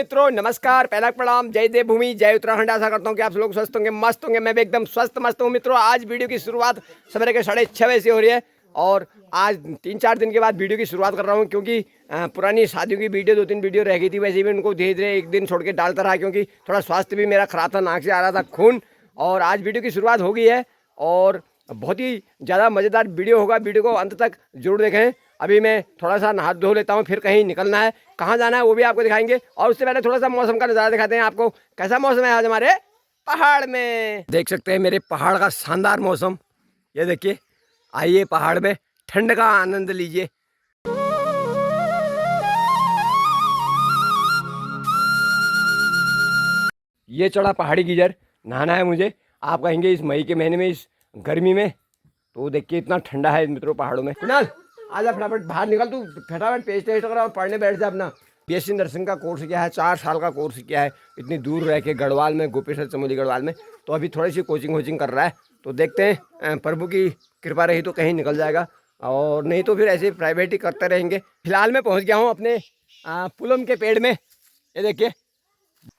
मित्रों, नमस्कार, पहला प्रणाम, जय देवभूमि, जय उत्तराखंड। आशा करता हूँ कि आप लोग स्वस्थ होंगे, मस्त होंगे। मैं भी एकदम स्वस्थ मस्त हूँ। मित्रों, आज वीडियो की शुरुआत सवेरे के 6:30 बजे हो रही है और आज 3-4 दिन के बाद वीडियो की शुरुआत कर रहा हूँ क्योंकि पुरानी शादियों की वीडियो 2-3 वीडियो रह गई थी। वैसे भी उनको धीरे धीरे एक दिन छोड़ के डालता रहा क्योंकि थोड़ा स्वास्थ्य भी मेरा खराब था, नाक से आ रहा था खून। और आज वीडियो की शुरुआत हो गई है और बहुत ही ज़्यादा मज़ेदार वीडियो होगा। वीडियो को अंत तक जरूर देखें। अभी मैं थोड़ा सा नहा धो लेता हूँ, फिर कहीं निकलना है, कहाँ जाना है वो भी आपको दिखाएंगे। और उससे पहले थोड़ा सा मौसम का नज़ारा दिखाते हैं आपको। कैसा मौसम है आज हमारे पहाड़ में, देख सकते हैं मेरे पहाड़ का शानदार मौसम। ये देखिए, आइए पहाड़ में ठंड का आनंद लीजिए। ये चढ़ा पहाड़ी गीजर, नहाना है मुझे। आप कहेंगे इस मई के महीने में, इस गर्मी में, तो देखिए इतना ठंडा है मित्रों पहाड़ों में। कुणाल, आजा फटाफट बाहर निकल, तू फटाफट पेज टेस्ट कर और पढ़ने बैठ जा अपना। बीएससी नर्सिंग का कोर्स किया है, 4 साल का कोर्स किया है, इतनी दूर रह के गढ़वाल में, गोपेश्वर चमोली गढ़वाल में। तो अभी थोड़ी सी कोचिंग कर रहा है। तो देखते हैं, प्रभु की कृपा रही तो कहीं निकल जाएगा और नहीं तो फिर ऐसे प्राइवेट ही करते रहेंगे। फिलहाल मैं पहुँच गया हूँ अपने पुलम के पेड़ में। ये देखिए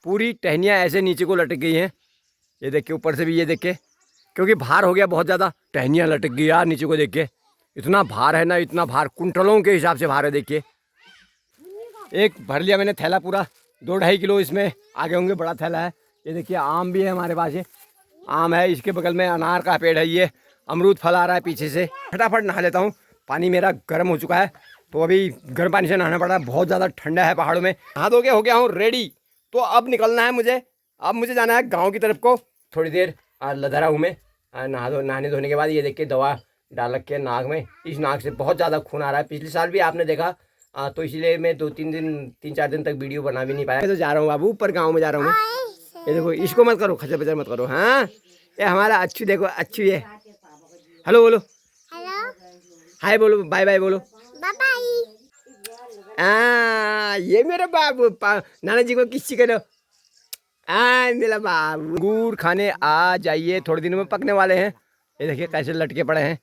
पूरी टहनियाँ ऐसे नीचे को लटक गई हैं। ये देखिए ऊपर से भी, ये देखिए क्योंकि भार हो गया बहुत ज़्यादा, टहनियाँ लटक गई यार नीचे को। देखिए इतना भार है ना, इतना भार कुंटलों के हिसाब से भार है। देखिए एक भर लिया मैंने थैला पूरा, 2-2.5 किलो इसमें आगे होंगे, बड़ा थैला है। ये देखिए आम भी है हमारे पास, ये आम है, इसके बगल में अनार का पेड़ है, ये अमरूद फल आ रहा है पीछे से। फटाफट नहा लेता हूँ, पानी मेरा गर्म हो चुका है तो अभी गर्म पानी से नहाना पड़ रहा है, बहुत ज़्यादा ठंडा है पहाड़ों में। नहा धो के हो गया हूँ रेडी। तो अब निकलना है मुझे, अब मुझे जाना है गाँव की तरफ को। थोड़ी देर लदरा हूँ मैं नहाने धोने के बाद। ये देखिए दवा डाल के नाक में, इस नाक से बहुत ज़्यादा खून आ रहा है। पिछले साल भी आपने देखा, तो इसलिए मैं 3-4 दिन तक वीडियो बना भी नहीं पाया। मैं तो जा रहा हूँ बाबू, ऊपर गांव में जा रहा हूँ मैं। ये देखो, इसको मत करो, खचर पचर मत करो। हाँ, ये हमारा अच्छू, देखो अच्छू, ये हेलो बोलो, हेलो, हाय बोलो, बाय बाय बोलो, बाय बाय। ये मेरे बाबू नाना जी को किसी करो। मेरा बाबू, अंगूर खाने आ जाइए, थोड़े दिनों में पकने वाले हैं। ये देखिए कैसे लटके पड़े हैं।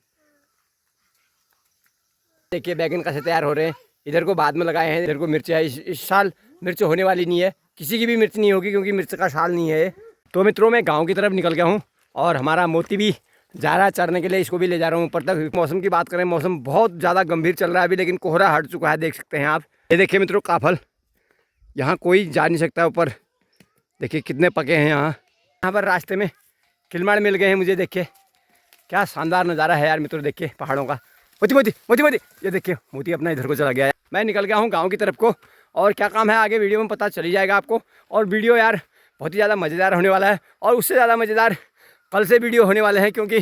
देखिए बैगन कैसे तैयार हो रहे हैं। इधर को बाद में लगाए हैं, इधर को मिर्च है। इस साल मिर्च होने वाली नहीं है, किसी की भी मिर्च नहीं होगी क्योंकि मिर्च का साल नहीं है। तो मित्रों मैं गांव की तरफ निकल गया हूं और हमारा मोती भी जा रहा है चरने के लिए, इसको भी ले जा रहा हूँ ऊपर तक। मौसम की बात करें, मौसम बहुत ज़्यादा गंभीर चल रहा है अभी, लेकिन कोहरा हट चुका है, देख सकते हैं आप। ये देखिए मित्रों काफल, यहाँ कोई जा नहीं सकता ऊपर। देखिए कितने पके हैं यहाँ पर रास्ते में किलमाड़ मिल गए हैं मुझे। देखिए क्या शानदार नज़ारा है यार मित्रों, देखिए पहाड़ों का। मोती मोती मोती मोती, ये देखिए मोती अपना इधर को चला गया है। मैं निकल गया हूँ गांव की तरफ को, और क्या काम है आगे वीडियो में पता चली जाएगा आपको। और वीडियो यार बहुत ही ज़्यादा मज़ेदार होने वाला है, और उससे ज़्यादा मज़ेदार कल से वीडियो होने वाले हैं क्योंकि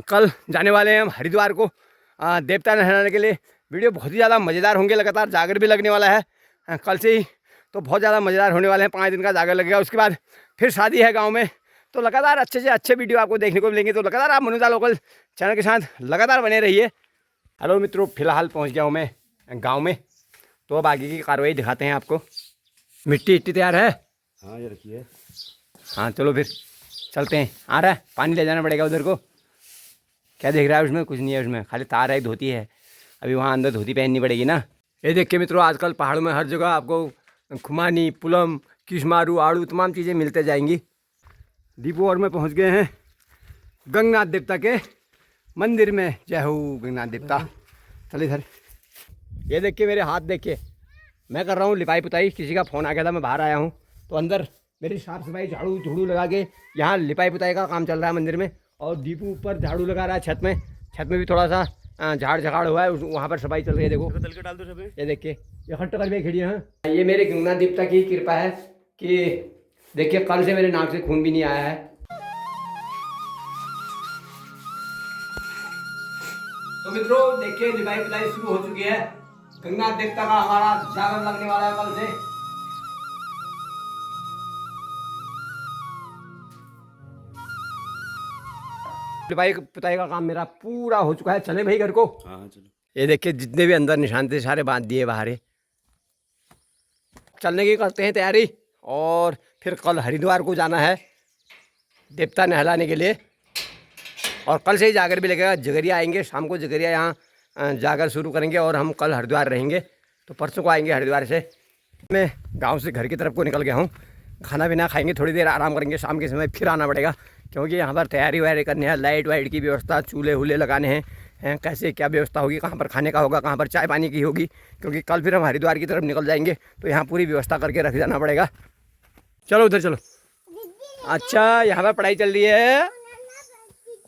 कल जाने वाले हैं हम हरिद्वार को देवता नहलाने के लिए। वीडियो बहुत ही ज़्यादा मज़ेदार होंगे, लगातार जागर भी लगने वाला है कल से ही, तो बहुत ज़्यादा मज़ेदार होने वाले हैं। 5 दिन का जागर लगेगा, उसके बाद फिर शादी है गाँव में। तो लगातार अच्छे से अच्छे वीडियो आपको देखने को मिलेंगे। तो लगातार आप मनुजा लोकल चैनल के साथ लगातार बने रहिए। हेलो मित्रों, फिलहाल पहुंच गया हूं मैं गांव में, तो अब आगे की कार्रवाई दिखाते हैं आपको। मिट्टी इट्टी तैयार है? हाँ ये रखिए। हाँ चलो फिर चलते हैं। आ रहा है, पानी ले जाना पड़ेगा उधर को। क्या देख रहा है उसमें? कुछ नहीं है उसमें, खाली तार है, धोती है। अभी वहाँ अंदर धोती पहननी पड़ेगी ना। ये देखिए मित्रों, आजकल पहाड़ों में हर जगह आपको खुमानी, पुलम, किशमारू, आड़ू तमाम चीज़ें मिलते जाएंगी। दीपू और में पहुँच गए हैं गंगनाथ देवता के मंदिर में। जय हो गंगनाथ देवता। चलिए सर, ये देखिए मेरे हाथ देखिए, मैं कर रहा हूँ लिपाई पुताई। किसी का फ़ोन आ गया था, मैं बाहर आया हूँ, तो अंदर मेरी साफ सफाई, झाड़ू झूड़ू लगा के यहाँ लिपाई पुताई का काम चल रहा है मंदिर में। और दीपू ऊपर झाड़ू लगा रहा है छत में। छत में भी थोड़ा सा झाड़ झगाड़ हुआ है, वहाँ पर सफाई चल रही है। देखो तल के डाल दो सब। ये देखिए, ये खट्टा कर भी खड़ी है। ये मेरे गंगनाथ देवता की कृपा है कि देखिए कल से मेरे नाक से खून भी नहीं आया है। तो मित्रों देखिए लिपाई पुताई शुरू हो चुकी है। गंगनाथ देवता का हमारा जागर लगने वाला है कल से। लिपाई पुताई का काम मेरा पूरा हो चुका है। चले भाई घर को। हाँ चलो। ये देखिए जितने भी अंदर निशान थे सारे बांध दिए बाहर। चलने की करते हैं तैयारी, और फिर कल हरिद्वार को जाना है देवता नहलाने के लिए। और कल से ही जागर भी लगेगा, जगरिया आएंगे शाम को, जगरिया यहाँ जागर शुरू करेंगे और हम कल हरिद्वार रहेंगे। तो परसों को आएंगे हरिद्वार से। मैं गांव से घर की तरफ को निकल गया हूँ। खाना पीना खाएंगे, थोड़ी देर आराम करेंगे, शाम के समय फिर आना पड़ेगा क्योंकि यहाँ पर तैयारी वैयारी करनी है, लाइट वाइट की व्यवस्था, चूल्हे वूल्हे लगाने हैं, कैसे क्या व्यवस्था होगी, कहाँ पर खाने का होगा, कहाँ पर चाय पानी की होगी, क्योंकि कल फिर हम हरिद्वार की तरफ निकल जाएंगे तो यहाँ पूरी व्यवस्था करके रख जाना पड़ेगा। चलो उधर चलो। अच्छा यहाँ पर पढ़ाई चल रही है,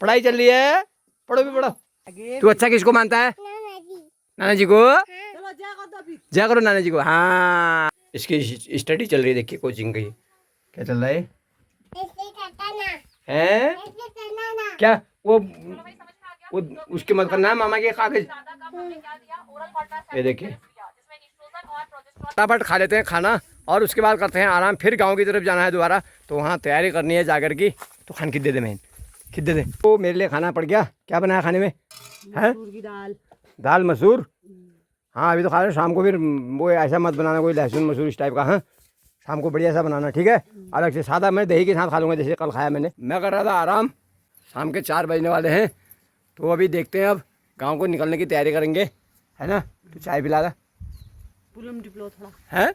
पढ़ाई चल रही है, पढ़ो भी पढ़ो। तू अच्छा किसको मानता है? नाना जी को। जय करो नाना जी को। हाँ इसकी स्टडी चल रही है, देखिए कोचिंग की क्या चल रहा है। हैं क्या वो उसके मत करना है मामा के कागज। ये देखिए फटाफट खा लेते हैं खाना और उसके बाद करते हैं आराम। फिर गांव की तरफ जाना है दोबारा, तो वहाँ तैयारी करनी है जाकर की। तो खान कित दे दे मैं कित दे दे। तो मेरे लिए खाना पड़ गया। क्या बनाया खाने में? है दाल मसूर। हाँ अभी तो खा रहे, शाम को फिर वो ऐसा मत बनाना कोई लहसुन मसूर इस टाइप का। हाँ शाम को बढ़िया सा बनाना, ठीक है। अलग से सादा मैं दही के साथ खा लूँगा जैसे कल खाया मैंने। मैं कर रहा था आराम, शाम के 4 बजने वाले हैं। तो अभी देखते हैं, अब गांव को निकलने की तैयारी करेंगे, है ना। तो चाय पिला दा पुलम टिपलो थोड़ा है,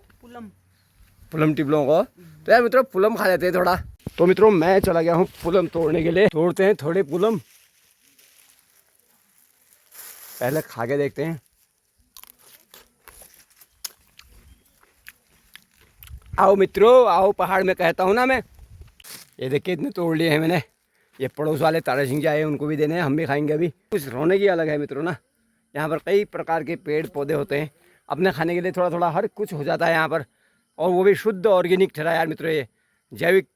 पुलम टिपलों को। तो यार मित्रों पुलम खा लेते हैं थोड़ा। तो मित्रों मैं चला गया हूँ पुलम तोड़ने के लिए। तोड़ते हैं थोड़े पुलम, पहले खा के देखते हैं। आओ मित्रों आओ, पहाड़ में कहता हूँ ना मैं। ये देखिए इतने तोड़ लिए हैं मैंने। ये पड़ोस वाले तारा सिंह जी आए, उनको भी देने हैं, हम भी खाएंगे अभी। कुछ रोने की अलग है मित्रों ना। यहाँ पर कई प्रकार के पेड़ पौधे होते हैं, अपने खाने के लिए थोड़ा थोड़ा हर कुछ हो जाता है यहाँ पर, और वो भी शुद्ध ऑर्गेनिक ठहरा यार मित्रों, ये जैविक।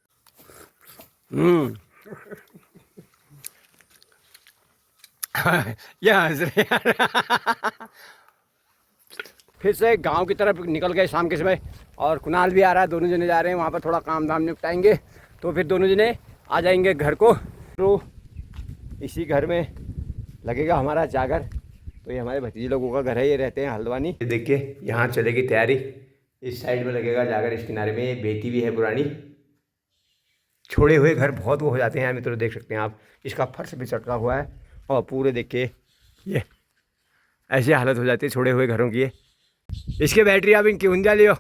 ये हंस रहे यार। फिर से गांव की तरफ निकल गए शाम के समय, और कुणाल भी आ रहा है, दोनों जने जा रहे हैं वहाँ पर, थोड़ा काम धाम निपटाएंगे तो फिर दोनों जने आ जाएंगे घर को। तो इसी घर में लगेगा हमारा जागर। तो ये हमारे भतीजे लोगों का घर है, ये रहते हैं हल्द्वानी। ये देखिए यहाँ चलेगी तैयारी, इस साइड में लगेगा जागर, इस किनारे में ये बेटी भी है पुरानी। छोड़े हुए घर बहुत वो हो जाते हैं मित्रों, देख सकते हैं आप। इसका फर्श भी चटका हुआ है और पूरे देखिए ये ऐसी हालत हो जाती है छोड़े हुए घरों की। इसके बैटरी आप इनकी ऊंजा लियो।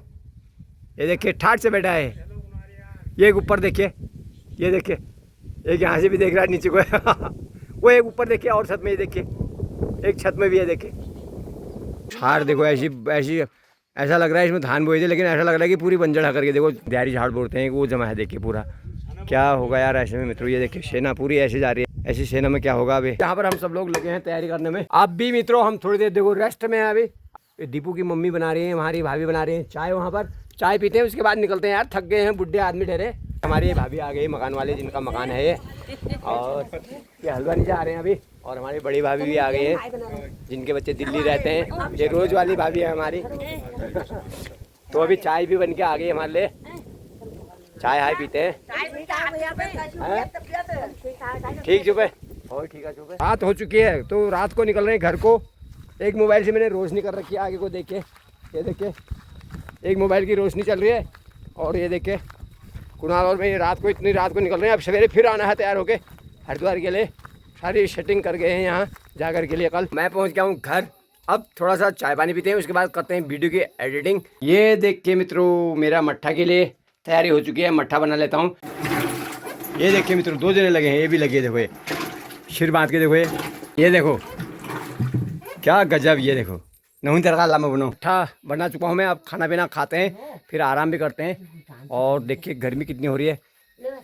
ये देखिए ठाट से बैठा है। ये एक ऊपर देखिए, ये देखिए एक यहाँ से भी देख रहा है नीचे को। वो एक ऊपर देखिए और छत में, ये देखिए एक छत में भी है देखिए। झाड़ देखो ऐसी ऐसी, ऐसा लग रहा है इसमें धान बोए थे, लेकिन ऐसा लग रहा है कि पूरी बंजर करके देखो दिहाड़ी झाड़ बोलते हैं वो जमा है देखिए पूरा। क्या होगा यार ऐसे में मित्रों, ये देखिए सेना पूरी ऐसे जा रही है, ऐसी सेना में क्या होगा अभी। यहाँ पर हम सब लोग लगे हैं तैयारी करने में। आप भी मित्रों हम थोड़ी देर देखो रेस्ट में है अभी। दीपू की मम्मी बना रही है, हमारी भाभी बना रही है चाय, वहाँ पर चाय पीते हैं, उसके बाद निकलते हैं यार, थक गए हैं, बुढ़े आदमी ठहरे। हमारी भाभी आ गई मकान वाले, जिनका मकान है ये, और ये हल्द्वानी जा रहे हैं अभी। और हमारी बड़ी भाभी भी आ गई है, जिनके बच्चे दिल्ली रहते हैं, ये रोज वाली भाभी है हमारी। तो अभी चाय भी बन के आ गई हमारे लिए, चाय हाय पीते हैं। ठीक चुप है, और ठीक है चुप है। रात हो चुकी है तो रात को निकल रहे हैं घर को। एक मोबाइल से मैंने रोशनी कर रखी है आगे को, देखे ये देखिए एक मोबाइल की रोशनी चल रही है। और ये देखिए कुणाल और मैं रात को, इतनी रात को निकल रहे हैं। अब सवेरे फिर आना है तैयार होके हरिद्वार के लिए। सारी सेटिंग कर गए हैं यहाँ जाकर के लिए। कल मैं पहुँच गया हूँ घर, अब थोड़ा सा चाय पानी पीते हैं, उसके बाद करते हैं वीडियो की एडिटिंग। ये देखिए मित्रों मेरा मट्ठा के लिए तैयारी हो चुकी है, मट्ठा बना लेता हूँ। ये देखिए मित्रों 2 जने लगे हैं, ये भी लगे देखो, ये सिर बांध के देखो, ये देखो क्या गजब। ये देखो नहीं तड़का लामा बनो, मट्ठा बना चुका हूँ मैं। अब खाना पीना खाते हैं, फिर आराम भी करते हैं। और देखिए गर्मी कितनी हो रही है,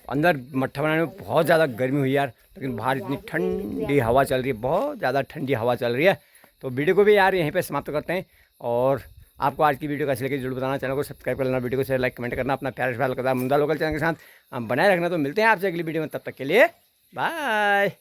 अंदर मट्ठा बनाने में बहुत ज़्यादा गर्मी हुई यार, लेकिन बाहर इतनी ठंडी हवा चल रही है, बहुत ज़्यादा ठंडी हवा चल रही है। तो वीडियो को भी यार यहीं पे समाप्त करते हैं। और आपको आज की वीडियो कैसी लगी जरूर बताना, चैनल को सब्सक्राइब कर लेना, वीडियो को शेयर लाइक कमेंट करना, अपना प्यार ख्याल करना मुंडा लोकल चैनल के साथ बनाए रखना। तो मिलते हैं आपसे अगली वीडियो में, तब तक के लिए बाय।